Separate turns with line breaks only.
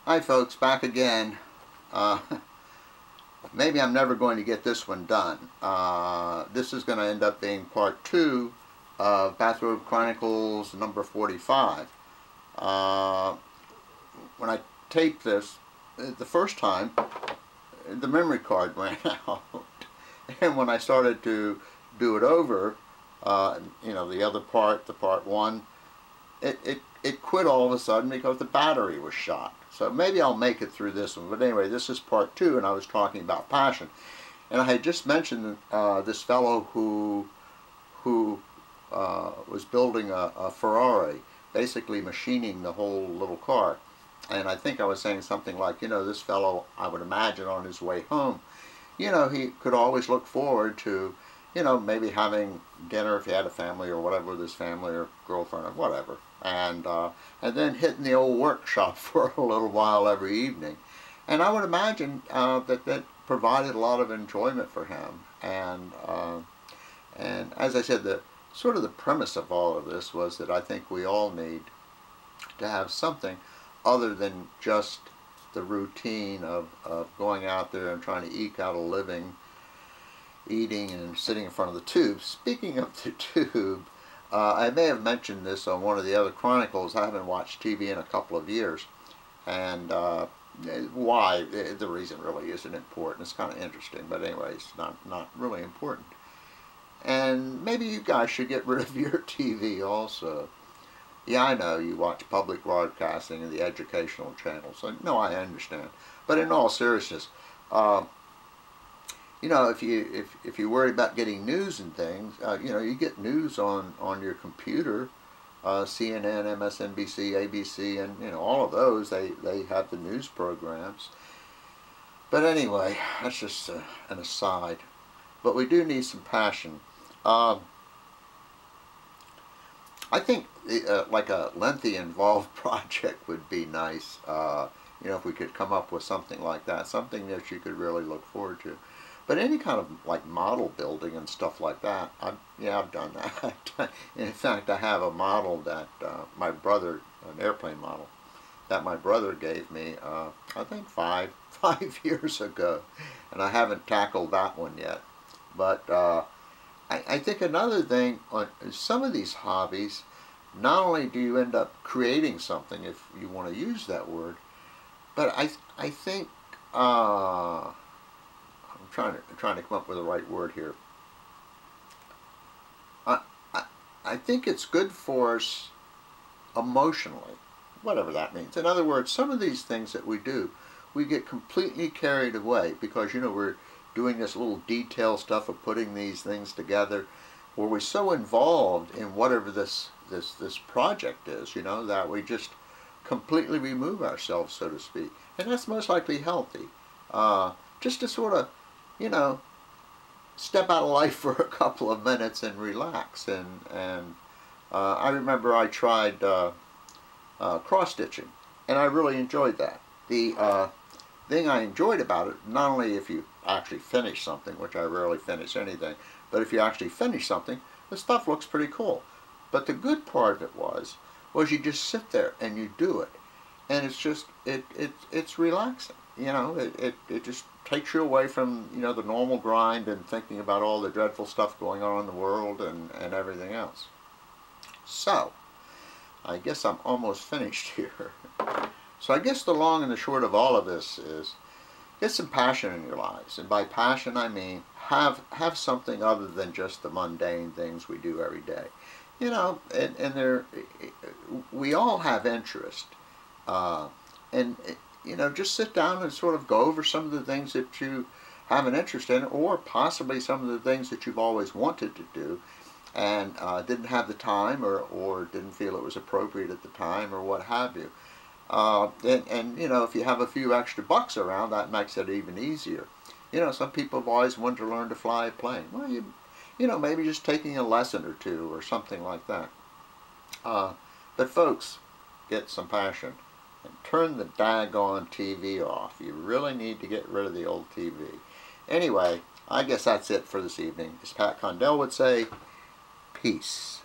Hi folks, back again. Maybe I'm never going to get this one done. This is going to end up being part 2 of Bathrobe Chronicles number 45. When I taped this, the first time, the memory card ran out. And when I started to do it over, the other part, the part 1, it quit all of a sudden because the battery was shot. So maybe I'll make it through this one. But anyway, this is part 2, and I was talking about passion. And I had just mentioned this fellow who was building a Ferrari, basically machining the whole little car. And I think I was saying something like, this fellow, I would imagine on his way home, he could always look forward to, maybe having dinner if he had a family or whatever with his family or girlfriend or whatever. And then hitting the old workshop for a little while every evening. And I would imagine that provided a lot of enjoyment for him. And as I said, the premise of all of this was that I think we all need to have something other than just the routine of going out there and trying to eke out a living, eating and sitting in front of the tube. Speaking of the tube, I may have mentioned this on one of the other Chronicles. I haven't watched TV in a couple of years, and why? The reason really isn't important. It's kind of interesting, but anyway, it's not really important. And maybe you guys should get rid of your TV also. Yeah, I know you watch public broadcasting and the educational channels. So, no, I understand. But in all seriousness, if you worry about getting news and things, you get news on your computer, CNN, MSNBC, ABC, and all of those. They have the news programs. But anyway, that's just an aside. But we do need some passion. I think like a lengthy, involved project would be nice. If we could come up with something like that, something that you could really look forward to. But any kind of like model building and stuff like that, I've done that. In fact, I have a model that my brother, an airplane model, that my brother gave me, I think five years ago, and I haven't tackled that one yet. But I think another thing on some of these hobbies, not only do you end up creating something, if you want to use that word, but I think I'm trying to come up with the right word here. I think it's good for us emotionally, whatever that means. In other words, some of these things that we do, we get completely carried away because we're doing this little detail stuff of putting these things together, where we're so involved in whatever this project is, that we just completely remove ourselves, so to speak. And that's most likely healthy. Just to sort of, step out of life for a couple of minutes and relax. And I remember I tried cross-stitching, and I really enjoyed that. The thing I enjoyed about it, not only if you actually finish something, which I rarely finish anything, but if you actually finish something, the stuff looks pretty cool. But the good part of it was you just sit there and you do it, and it's just it's relaxing. It just takes you away from the normal grind and thinking about all the dreadful stuff going on in the world and everything else. So I guess I'm almost finished here. So I guess the long and the short of all of this is get some passion in your lives. And by passion I mean have something other than just the mundane things we do every day. And we all have interest. Just sit down and sort of go over some of the things that you have an interest in, or possibly some of the things that you've always wanted to do and didn't have the time or didn't feel it was appropriate at the time or what have you. If you have a few extra bucks around, that makes it even easier. Some people have always wanted to learn to fly a plane. Well, maybe just taking a lesson or two or something like that. But folks, get some passion and turn the daggone TV off. You really need to get rid of the old TV. Anyway, I guess that's it for this evening. As Pat Condell would say, peace.